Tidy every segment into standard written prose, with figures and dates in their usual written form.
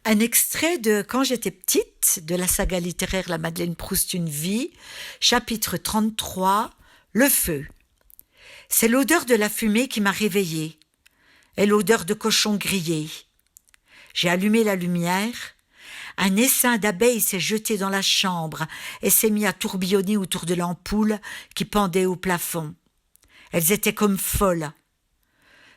Un extrait de Quand j'étais petite, de la saga littéraire La Madeleine Proust, une vie, chapitre 33, Le feu. C'est l'odeur de la fumée qui m'a réveillée, et l'odeur de cochon grillé. J'ai allumé la lumière, un essaim d'abeilles s'est jeté dans la chambre et s'est mis à tourbillonner autour de l'ampoule qui pendait au plafond. Elles étaient comme folles.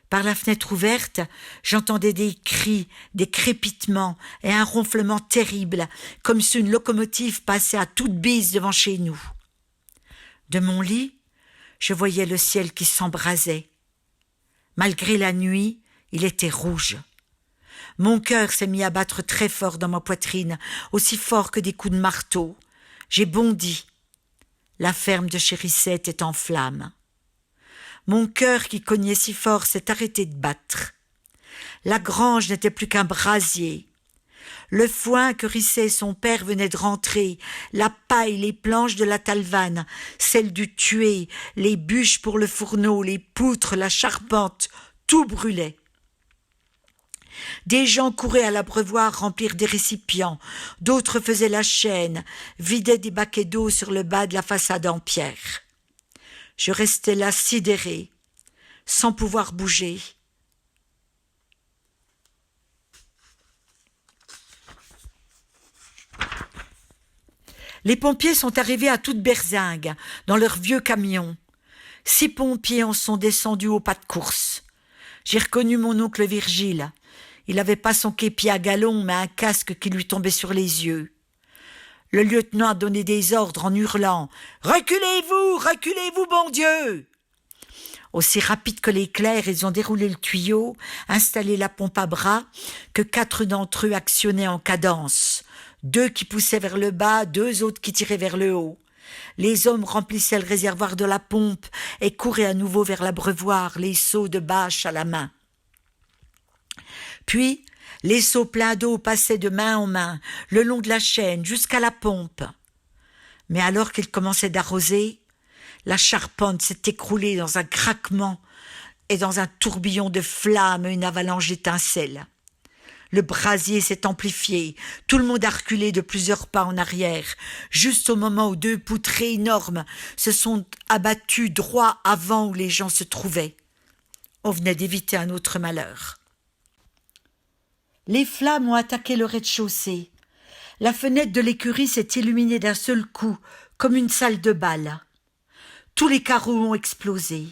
Par la fenêtre ouverte, j'entendais des cris, des crépitements et un ronflement terrible, comme si une locomotive passait à toute bise devant chez nous. De mon lit, je voyais le ciel qui s'embrasait. Malgré la nuit, il était rouge. Mon cœur s'est mis à battre très fort dans ma poitrine, aussi fort que des coups de marteau. J'ai bondi. La ferme de Chérissette est en flammes. Mon cœur qui cognait si fort s'est arrêté de battre. La grange n'était plus qu'un brasier. Le foin que Risset et son père venaient de rentrer, la paille, les planches de la talvanne, celles du tué, les bûches pour le fourneau, les poutres, la charpente, tout brûlait. Des gens couraient à l'abreuvoir remplir des récipients, d'autres faisaient la chaîne, vidaient des baquets d'eau sur le bas de la façade en pierre. Je restais là sidérée, sans pouvoir bouger. Les pompiers sont arrivés à toute berzingue, dans leur vieux camion. 6 pompiers en sont descendus au pas de course. J'ai reconnu mon oncle Virgile. Il n'avait pas son képi à galon, mais un casque qui lui tombait sur les yeux. Le lieutenant a donné des ordres en hurlant « Reculez-vous, bon Dieu !» Aussi rapide que l'éclair, ils ont déroulé le tuyau, installé la pompe à bras, que 4 d'entre eux actionnaient en cadence. 2 qui poussaient vers le bas, 2 autres qui tiraient vers le haut. Les hommes remplissaient le réservoir de la pompe et couraient à nouveau vers l'abreuvoir, les seaux de bâche à la main. Puis, les seaux pleins d'eau passaient de main en main, le long de la chaîne, jusqu'à la pompe. Mais alors qu'ils commençaient d'arroser, la charpente s'est écroulée dans un craquement et dans un tourbillon de flammes et une avalanche d'étincelles. Le brasier s'est amplifié, tout le monde a reculé de plusieurs pas en arrière, juste au moment où 2 poutrées énormes se sont abattues droit avant où les gens se trouvaient. On venait d'éviter un autre malheur. Les flammes ont attaqué le rez-de-chaussée. La fenêtre de l'écurie s'est illuminée d'un seul coup, comme une salle de bal. Tous les carreaux ont explosé.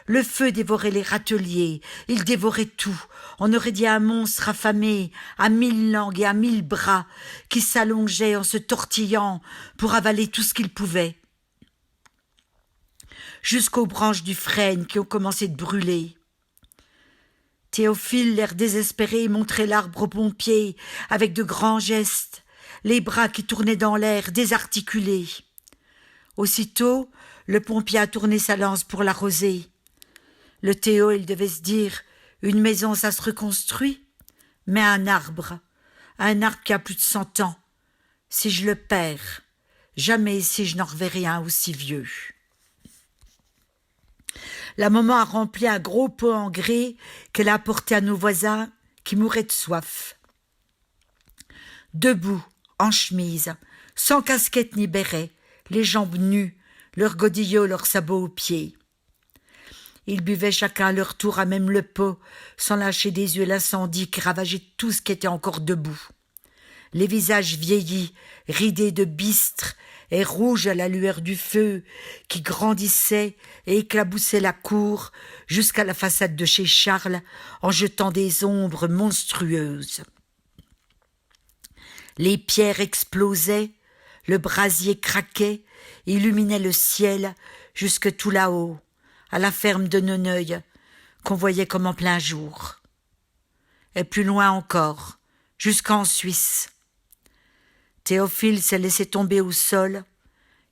Le feu dévorait les râteliers, il dévorait tout. On aurait dit un monstre affamé, à 1000 langues et à 1000 bras, qui s'allongeait en se tortillant pour avaler tout ce qu'il pouvait. Jusqu'aux branches du frêne qui ont commencé de brûler. Théophile, l'air désespéré, montrait l'arbre aux pompiers, avec de grands gestes, les bras qui tournaient dans l'air, désarticulés. Aussitôt, le pompier a tourné sa lance pour l'arroser. Le Théo, il devait se dire, une maison, ça se reconstruit, mais un arbre qui a plus de 100 ans, si je le perds, jamais ici je n'en reverrai un aussi vieux. La maman a rempli un gros pot en grès qu'elle a apporté à nos voisins qui mouraient de soif. Debout, en chemise, sans casquette ni béret, les jambes nues, leurs godillots, leurs sabots aux pieds. Ils buvaient chacun à leur tour à même le pot, sans lâcher des yeux l'incendie qui ravageait tout ce qui était encore debout. Les visages vieillis, ridés de bistre et rouges à la lueur du feu, qui grandissait et éclaboussait la cour jusqu'à la façade de chez Charles en jetant des ombres monstrueuses. Les pierres explosaient, le brasier craquait, illuminait le ciel jusque tout là-haut, à la ferme de Neneuil, qu'on voyait comme en plein jour. Et plus loin encore, jusqu'en Suisse. Théophile s'est laissé tomber au sol.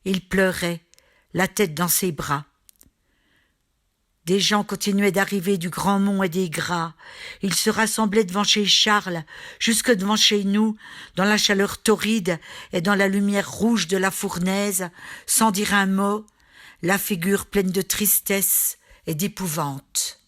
Il pleurait, la tête dans ses bras. Des gens continuaient d'arriver du Grand Mont et des Gras. Ils se rassemblaient devant chez Charles, jusque devant chez nous, dans la chaleur torride et dans la lumière rouge de la fournaise, sans dire un mot, la figure pleine de tristesse et d'épouvante.